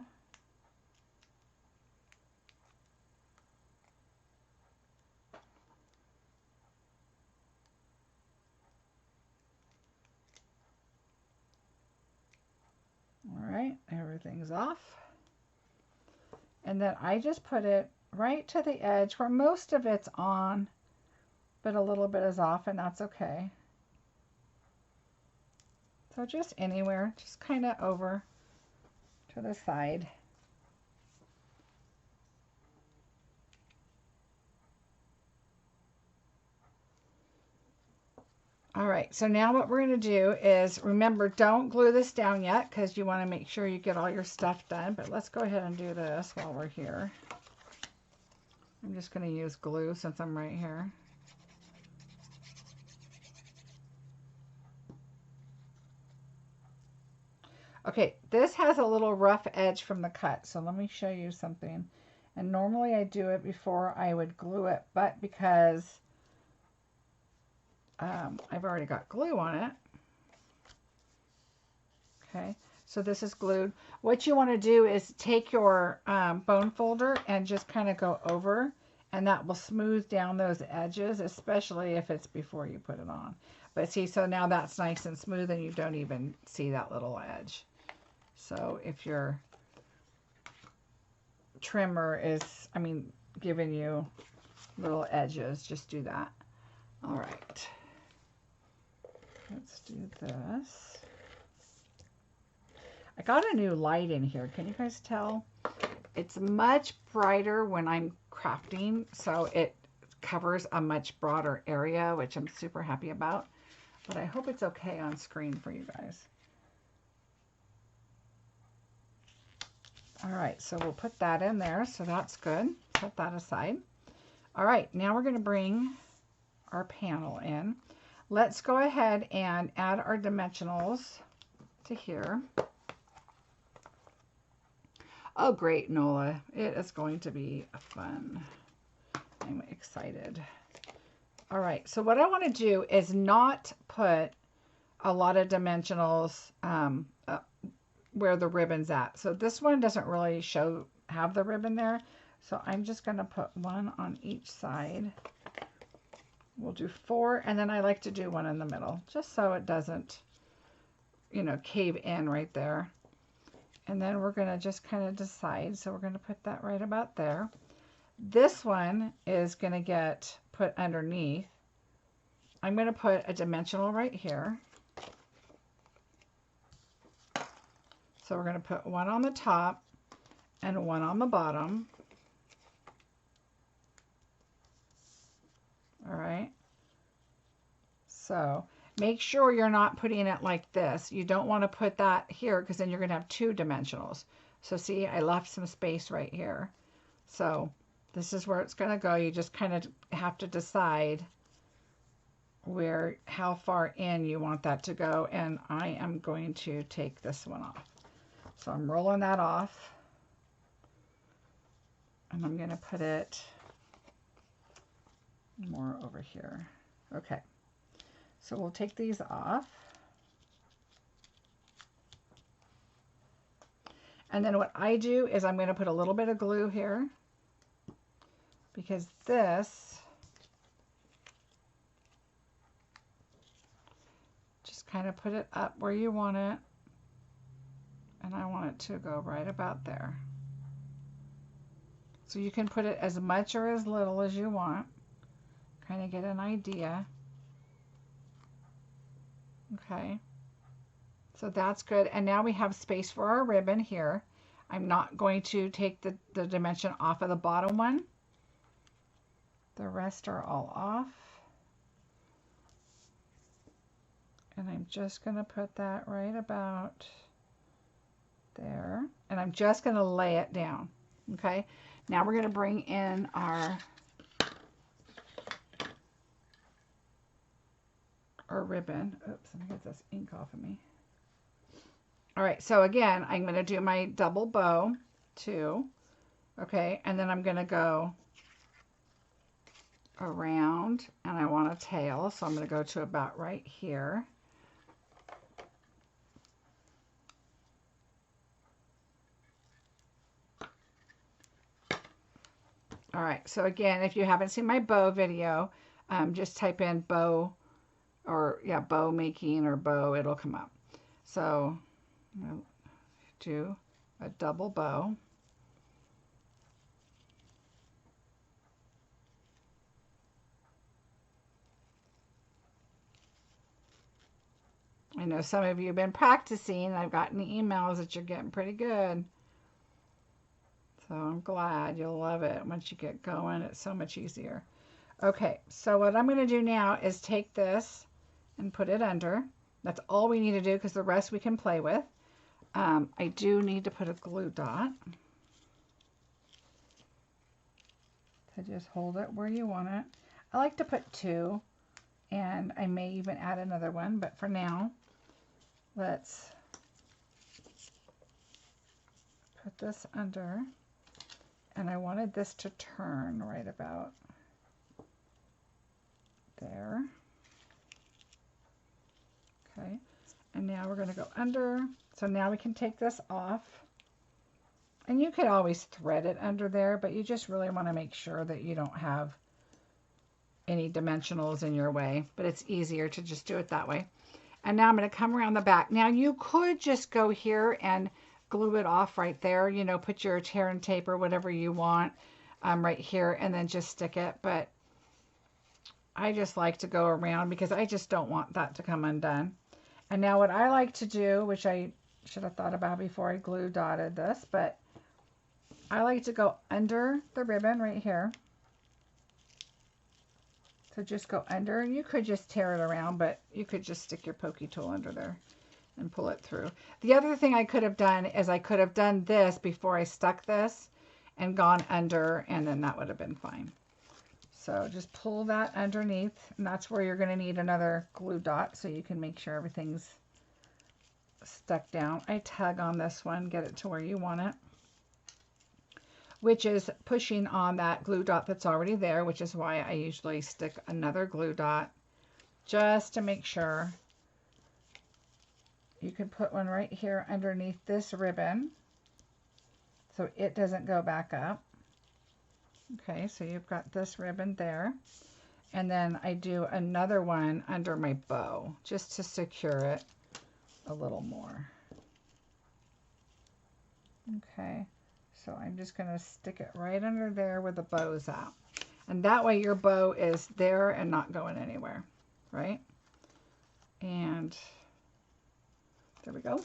All right, everything's off. And then I just put it right to the edge where most of it's on, but a little bit is off, and that's okay. So just anywhere, just kind of over to the side. All right, so now what we're going to do is, remember, don't glue this down yet because you want to make sure you get all your stuff done, but let's go ahead and do this while we're here. I'm just going to use glue since I'm right here. Okay, this has a little rough edge from the cut, so let me show you something. And normally I do it before I would glue it, but because I've already got glue on it. Okay, so this is glued. What you want to do is take your bone folder and just kind of go over, and that will smooth down those edges, especially if it's before you put it on. But see, so now that's nice and smooth and you don't even see that little edge. So if your trimmer is, giving you little edges, just do that. All right. Let's do this. I got a new light in here. Can you guys tell? It's much brighter when I'm crafting, so it covers a much broader area, which I'm super happy about. But I hope it's okay on screen for you guys. All right, so we'll put that in there, so that's good. Put that aside. All right, now we're going to bring our panel in. Let's go ahead and add our dimensionals to here. Oh, great, Nola. It is going to be fun. I'm excited. All right, so what I want to do is not put a lot of dimensionals where the ribbon's at. So this one doesn't really have the ribbon there. So I'm just going to put one on each side. We'll do 4, and then I like to do one in the middle, just so it doesn't, you know, cave in right there. And then we're going to just kind of decide. So we're going to put that right about there. This one is going to get put underneath. I'm going to put a dimensional right here. So we're going to put one on the top and one on the bottom. All right. So make sure you're not putting it like this. You don't want to put that here because then you're going to have 2 dimensionals. So see, I left some space right here. So this is where it's going to go. You just kind of have to decide how far in you want that to go. And I am going to take this one off. So I'm rolling that off. And I'm going to put it more over here. Okay. So we'll take these off. And then what I do is I'm going to put a little bit of glue here, because this just kind of put it up where you want it. And I want it to go right about there. So you can put it as much or as little as you want. Kind of get an idea. Okay. So that's good. And now we have space for our ribbon here. I'm not going to take the dimension off of the bottom one. The rest are all off. And I'm just going to put that right about there. And I'm just going to lay it down. Okay. Now we're going to bring in our ribbon. Oops, let me get this ink off of me. All right, so again, I'm going to do my double bow too. Okay, and then I'm going to go around, and I want a tail, so I'm going to go to about right here. All right, so again, if you haven't seen my bow video, just type in bow, or yeah, bow making or bow, it'll come up. So I'll do a double bow. I know some of you have been practicing. I've gotten emails that you're getting pretty good. So I'm glad. You'll love it once you get going. It's so much easier. Okay, so what I'm going to do now is take this and put it under. That's all we need to do because the rest we can play with. I do need to put a glue dot. So just hold it where you want it. I like to put 2, and I may even add another one, but for now, let's put this under. And I wanted this to turn right about there. Okay, and now we're going to go under. So now we can take this off. And you could always thread it under there, but you just really want to make sure that you don't have any dimensionals in your way. But it's easier to just do it that way. And now I'm going to come around the back. Now you could just go here and glue it off right there. You know, put your tear and tape or whatever you want right here and then just stick it. But I just like to go around because I just don't want that to come undone. And now what I like to do, which I should have thought about before I glue dotted this, but I like to go under the ribbon right here. So just go under, and you could just tear it around, but you could just stick your pokey tool under there and pull it through. The other thing I could have done is I could have done this before I stuck this and gone under, and then that would have been fine. So just pull that underneath, and that's where you're going to need another glue dot so you can make sure everything's stuck down. I tug on this one, get it to where you want it, which is pushing on that glue dot that's already there, which is why I usually stick another glue dot just to make sure. You can put one right here underneath this ribbon so it doesn't go back up. Okay, so you've got this ribbon there. And then I do another one under my bow just to secure it a little more. Okay, so I'm just going to stick it right under there where the bow's at. And that way your bow is there and not going anywhere, right? And there we go.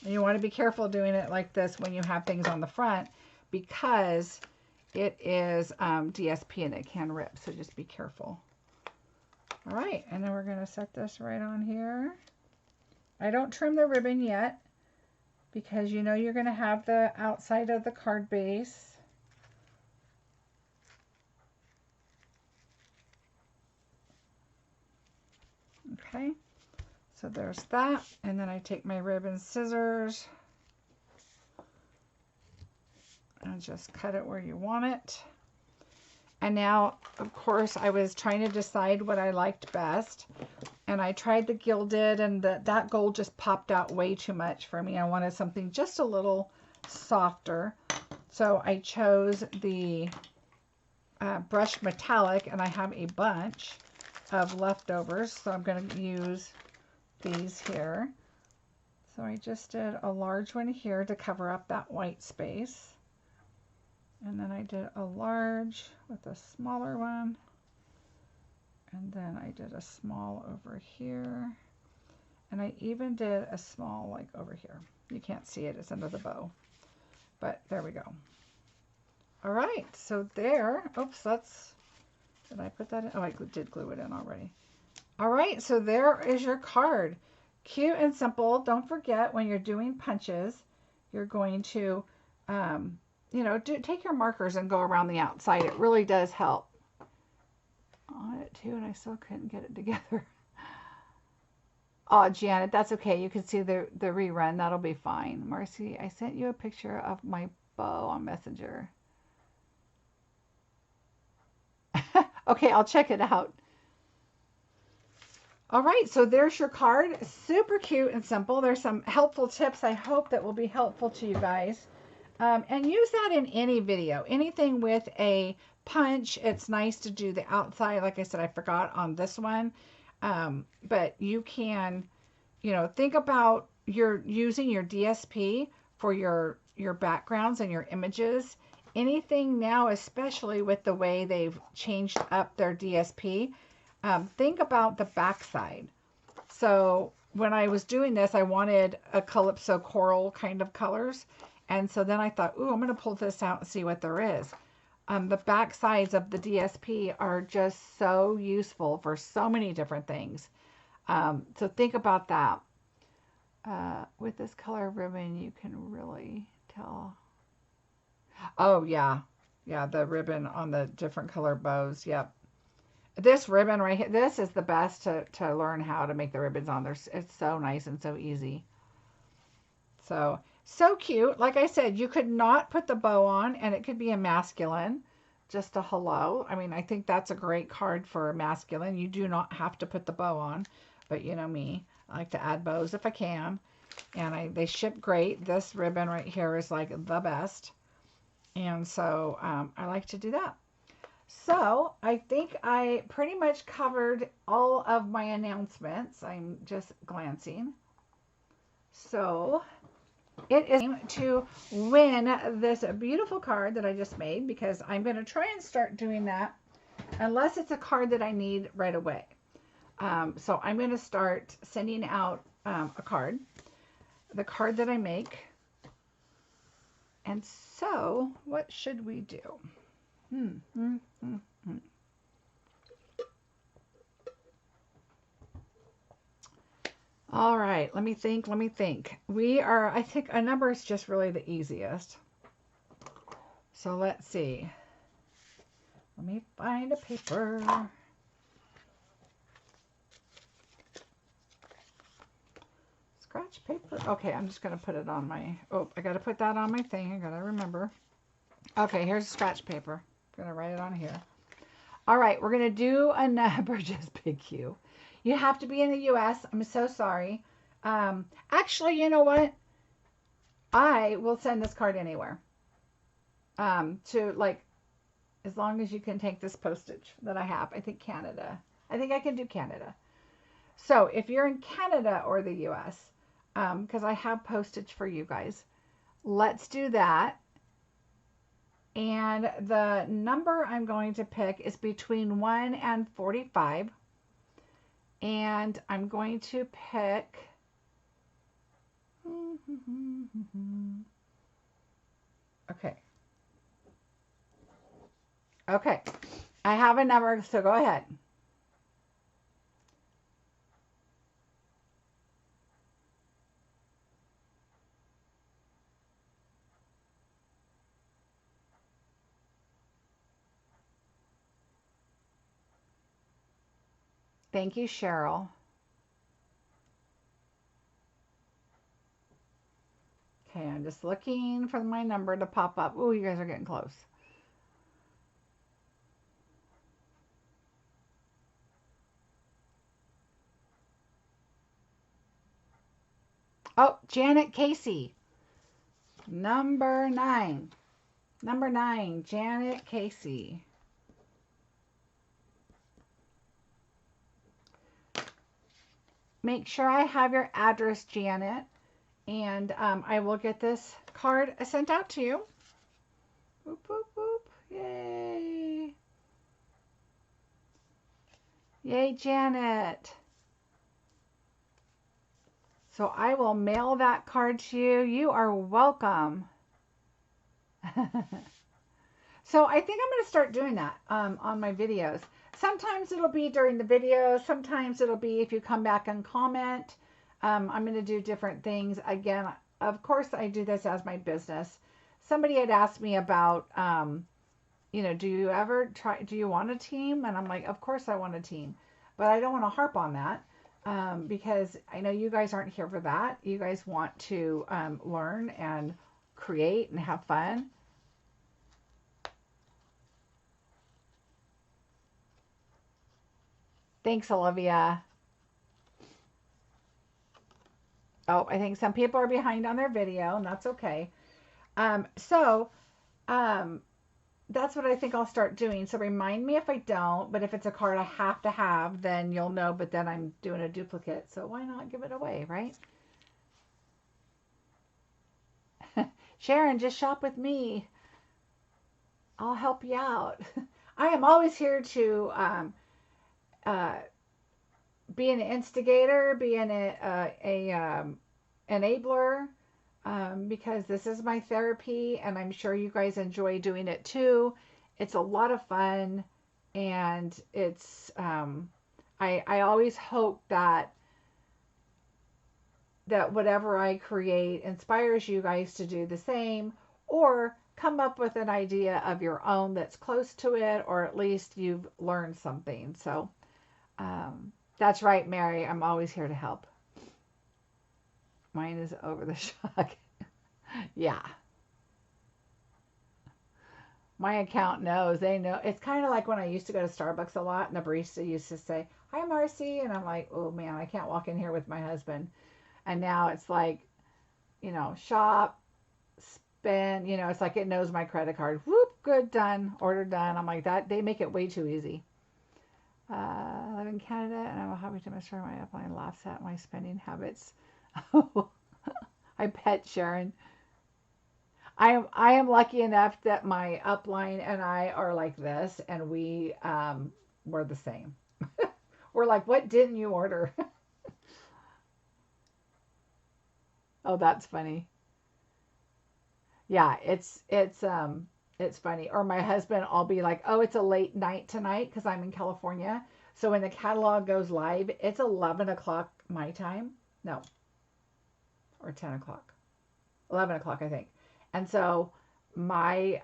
And you want to be careful doing it like this when you have things on the front because it is DSP and it can rip, so just be careful. All right, and then we're going to set this right on here. I don't trim the ribbon yet because you know you're going to have the outside of the card base. Okay, so there's that, and then I take my ribbon scissors and just cut it where you want it. And now, of course, I was trying to decide what I liked best, and I tried the gilded, and that gold just popped out way too much for me. I wanted something just a little softer, so I chose the brushed metallic, and I have a bunch of leftovers, so I'm going to use these here. So I just did a large one here to cover up that white space. And then I did a large with a smaller one. And then I did a small over here. And I even did a small like over here. You can't see it, it's under the bow. But there we go. All right, so there, oops, did I put that in? Oh, I did glue it in already. All right, so there is your card. Cute and simple. Don't forget when you're doing punches, you're going to, you know, take your markers and go around the outside. It really does help. On it too, and I still couldn't get it together. Oh, Janet, that's okay. You can see the rerun. That'll be fine. Marcie, I sent you a picture of my bow on Messenger. Okay, I'll check it out. All right, so there's your card. Super cute and simple. There's some helpful tips I hope that will be helpful to you guys. And use that in any video. Anything with a punch, it's nice to do the outside. Like I said, I forgot on this one. But you can, you know, think about using your DSP for your backgrounds and your images. Anything now, especially with the way they've changed up their DSP, think about the backside. So when I was doing this, I wanted a Calypso coral kind of colors. And so then I thought, ooh, I'm going to pull this out and see what there is. The back sides of the DSP are just so useful for so many different things. So think about that. With this color ribbon, you can really tell. Oh, yeah. Yeah, the ribbon on the different color bows. Yep. This ribbon right here, this is the best to learn how to make the ribbons on. It's so nice and so easy. So cute. Like I said, you could not put the bow on, and it could be a masculine, just a hello. I mean, I think that's a great card for a masculine. You do not have to put the bow on, but you know me, I like to add bows if I can, and they ship great. This ribbon right here is like the best, and so I like to do that. So I think I pretty much covered all of my announcements. I'm just glancing. So it is time to win this beautiful card that I just made, because I'm going to try and start doing that unless it's a card that I need right away. So I'm going to start sending out a card, the card that I make. And so what should we do? All right, let me think. I think a number is just really the easiest. So let's see. Let me find a paper. Scratch paper. Okay, I'm just going to put it on my, I got to put that on my thing. I got to remember. Okay, here's scratch paper. I'm going to write it on here. All right, we're going to do a number, just Big Q. You have to be in the U.S. I'm so sorry. Actually, you know what? I will send this card anywhere. To like, as long as you can take this postage that I have. I think Canada. I think I can do Canada. So if you're in Canada or the U.S., because I have postage for you guys, let's do that. And the number I'm going to pick is between 1 and 45. And I'm going to pick... Okay. Okay. I have a number, so go ahead. Thank you, Cheryl. Okay, I'm just looking for my number to pop up. Oh, you guys are getting close. Oh, Janet Casey. Number 9. Number 9, Janet Casey. make sure I have your address, Janet, and I will get this card sent out to you. Boop, boop, boop. Yay. Yay, Janet. So I will mail that card to you. You are welcome. So I think I'm going to start doing that on my videos. Sometimes it'll be during the video. Sometimes it'll be if you come back and comment. I'm going to do different things. Again, of course, I do this as my business. Somebody had asked me about, do you want a team? And I'm like, of course I want a team. But I don't want to harp on that because I know you guys aren't here for that. You guys want to learn and create and have fun. Thanks, Olivia. Oh, I think some people are behind on their video, and that's okay. That's what I think I'll start doing. So remind me if I don't, but if it's a card I have to have, then you'll know, but then I'm doing a duplicate. So why not give it away, right? Sharon, just shop with me. I'll help you out. I am always here to be an instigator, be an enabler, because this is my therapy, and I'm sure you guys enjoy doing it too. It's a lot of fun, and it's I always hope that whatever I create inspires you guys to do the same, or come up with an idea of your own that's close to it, or at least you've learned something. So that's right, Mary. I'm always here to help. Mine is over the shock. Yeah. My account knows. They know. It's kind of like when I used to go to Starbucks a lot, and the barista used to say, "Hi, Marcie," and I'm like, "Oh man, I can't walk in here with my husband." And now it's like, shop, spend. It's like it knows my credit card. Whoop, good, done, order done. I'm like that. They make it way too easy. I live in Canada, and I'm happy to demonstrate my upline laughs at my spending habits. I bet, Sharon. I am lucky enough that my upline and I are like this, and we're the same. We're like, what didn't you order? Oh, that's funny. Yeah, it's funny. Or my husband, I'll be like, oh, it's a late night tonight because I'm in California. So when the catalog goes live, it's 11 o'clock my time. No, or 10 o'clock. 11 o'clock, I think. And so my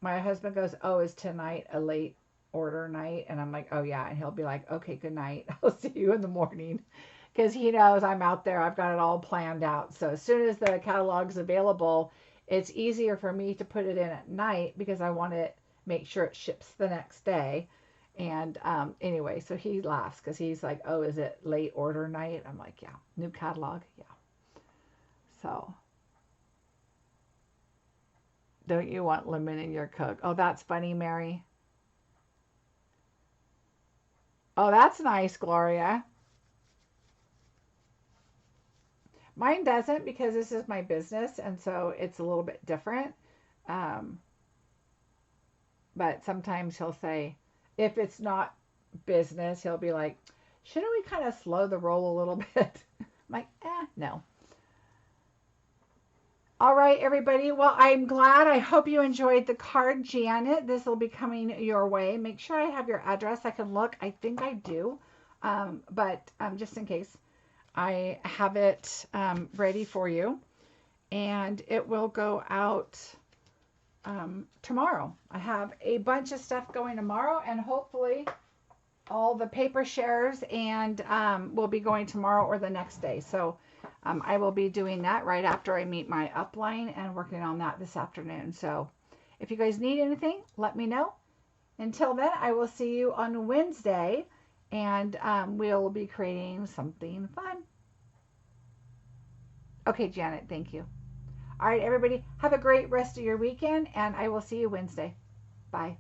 my husband goes, oh, is tonight a late order night? And I'm like, oh, yeah. And he'll be like, okay, good night. I'll see you in the morning. Because he knows I'm out there. I've got it all planned out. So as soon as the catalog's available, it's easier for me to put it in at night because I want to make sure it ships the next day. And anyway, so he laughs because he's like, oh, is it late order night? I'm like, yeah. New catalog? Yeah. So, don't you want lemon in your Coke? Oh, that's funny, Mary. Oh, that's nice, Gloria. Mine doesn't because this is my business, and so it's a little bit different. Um, but sometimes he'll say, if it's not business, he'll be like, shouldn't we kind of slow the roll a little bit? I'm like, no. All right, everybody. Well, I'm glad. I hope you enjoyed the card, Janet. This will be coming your way. Make sure I have your address. I can look. I think I do. But just in case, I have it ready for you. And it will go out tomorrow. I have a bunch of stuff going tomorrow, and hopefully all the paper shares and will be going tomorrow or the next day. So I will be doing that right after I meet my upline and working on that this afternoon. So if you guys need anything, let me know. Until then, I will see you on Wednesday, and we'll be creating something fun. Okay, Janet, thank you. All right, everybody, have a great rest of your weekend, and I will see you Wednesday. Bye.